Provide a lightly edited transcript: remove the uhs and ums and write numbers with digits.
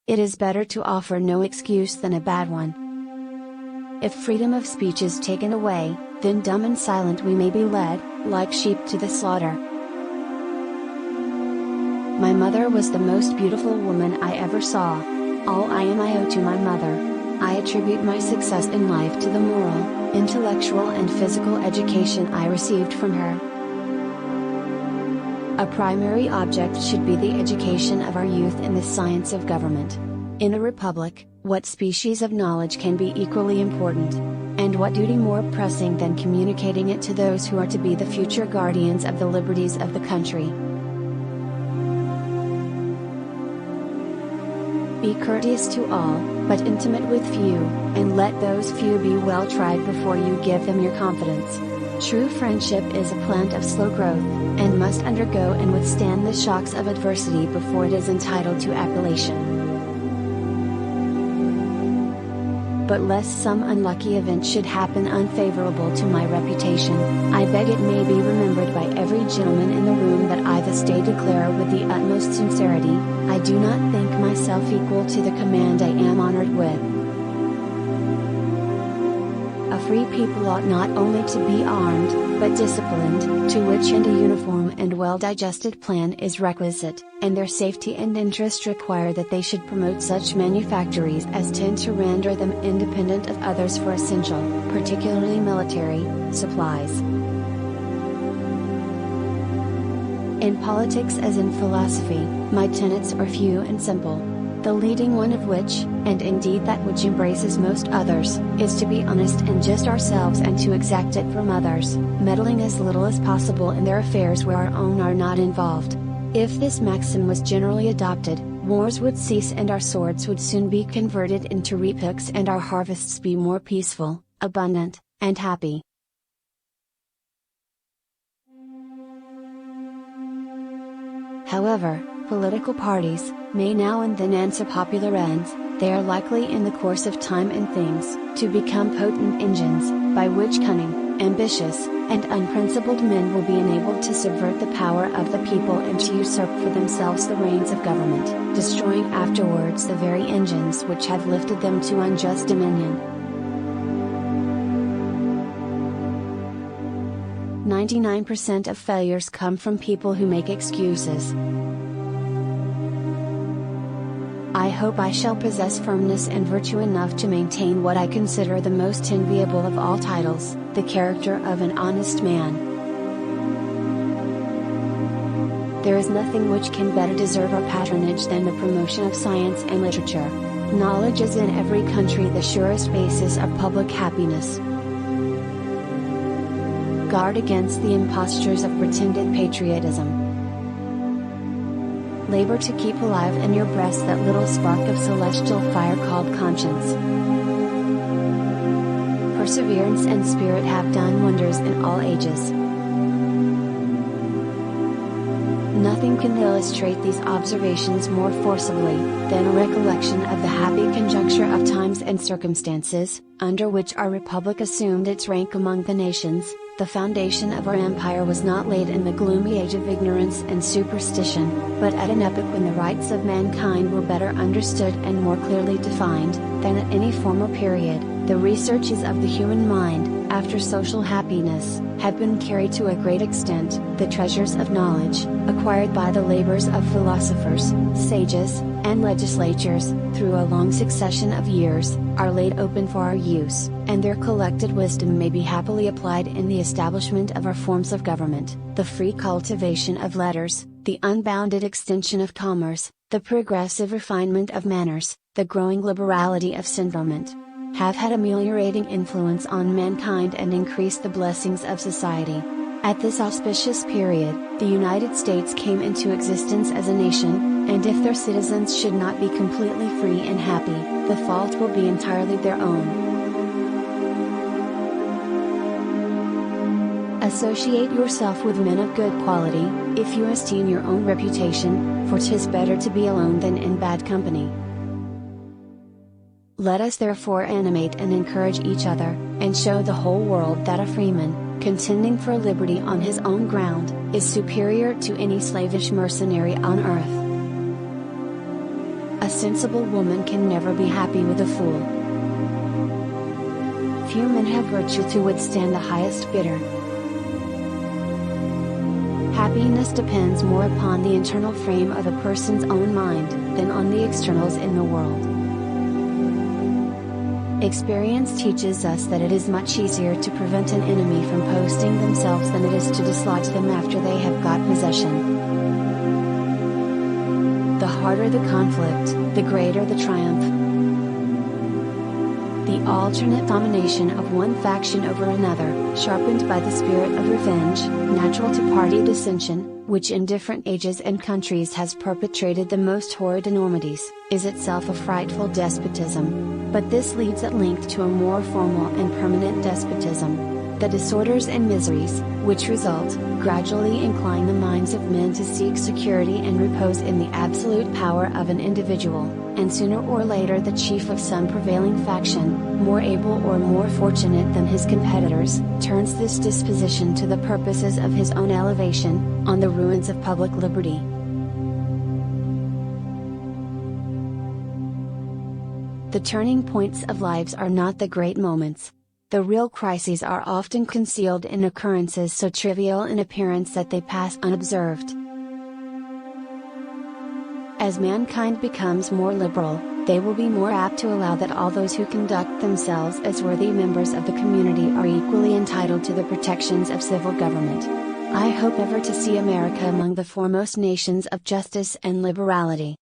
It is better to offer no excuse than a bad one. If freedom of speech is taken away, then dumb and silent we may be led, like sheep to the slaughter. My mother was the most beautiful woman I ever saw. All I am I owe to my mother. I attribute my success in life to the moral, intellectual and physical education I received from her. A primary object should be the education of our youth in the science of government. In a republic, what species of knowledge can be equally important? And what duty more pressing than communicating it to those who are to be the future guardians of the liberties of the country? Be courteous to all, but intimate with few, and let those few be well tried before you give them your confidence. True friendship is a plant of slow growth, and must undergo and withstand the shocks of adversity before it is entitled to appellation. But lest some unlucky event should happen unfavorable to my reputation, I beg it may be remembered by every gentleman in the room that I this day declare with the utmost sincerity, I do not think myself equal to the command I am honored with. A free people ought not only to be armed, but disciplined, to which end a uniform and well-digested plan is requisite, and their safety and interest require that they should promote such manufactories as tend to render them independent of others for essential, particularly military, supplies. In politics as in philosophy, my tenets are few and simple. The leading one of which, and indeed that which embraces most others, is to be honest and just ourselves and to exact it from others, meddling as little as possible in their affairs where our own are not involved. If this maxim was generally adopted, wars would cease and our swords would soon be converted into reap hooks and our harvests be more peaceful, abundant, and happy. However, political parties may now and then answer popular ends. They are likely in the course of time and things, to become potent engines, by which cunning, ambitious, and unprincipled men will be enabled to subvert the power of the people and to usurp for themselves the reins of government, destroying afterwards the very engines which have lifted them to unjust dominion. 99% of failures come from people who make excuses. I hope I shall possess firmness and virtue enough to maintain what I consider the most enviable of all titles, the character of an honest man. There is nothing which can better deserve our patronage than the promotion of science and literature. Knowledge is in every country the surest basis of public happiness. Guard against the impostures of pretended patriotism. Labor to keep alive in your breast that little spark of celestial fire called conscience. Perseverance and spirit have done wonders in all ages. Nothing can illustrate these observations more forcibly, than a recollection of the happy conjuncture of times and circumstances, under which our republic assumed its rank among the nations. The foundation of our empire was not laid in the gloomy age of ignorance and superstition, but at an epoch when the rights of mankind were better understood and more clearly defined, than at any former period. The researches of the human mind, after social happiness, have been carried to a great extent. The treasures of knowledge, acquired by the labors of philosophers, sages, and legislatures, through a long succession of years, are laid open for our use, and their collected wisdom may be happily applied in the establishment of our forms of government, the free cultivation of letters, the unbounded extension of commerce, the progressive refinement of manners, the growing liberality of sentiment, have had ameliorating influence on mankind and increased the blessings of society. At this auspicious period, the United States came into existence as a nation, and if their citizens should not be completely free and happy, the fault will be entirely their own. Associate yourself with men of good quality, if you esteem your own reputation, for 'tis better to be alone than in bad company. Let us therefore animate and encourage each other, and show the whole world that a freeman, contending for liberty on his own ground, is superior to any slavish mercenary on earth. A sensible woman can never be happy with a fool. Few men have virtue to withstand the highest bidder. Happiness depends more upon the internal frame of a person's own mind, than on the externals in the world. Experience teaches us that it is much easier to prevent an enemy from posting themselves than it is to dislodge them after they have got possession. The harder the conflict, the greater the triumph. The alternate domination of one faction over another, sharpened by the spirit of revenge, natural to party dissension, which in different ages and countries has perpetrated the most horrid enormities, is itself a frightful despotism. But this leads at length to a more formal and permanent despotism. The disorders and miseries, which result, gradually incline the minds of men to seek security and repose in the absolute power of an individual, and sooner or later the chief of some prevailing faction, more able or more fortunate than his competitors, turns this disposition to the purposes of his own elevation, on the ruins of public liberty. The turning points of lives are not the great moments. The real crises are often concealed in occurrences so trivial in appearance that they pass unobserved. As mankind becomes more liberal, they will be more apt to allow that all those who conduct themselves as worthy members of the community are equally entitled to the protections of civil government. I hope ever to see America among the foremost nations of justice and liberality.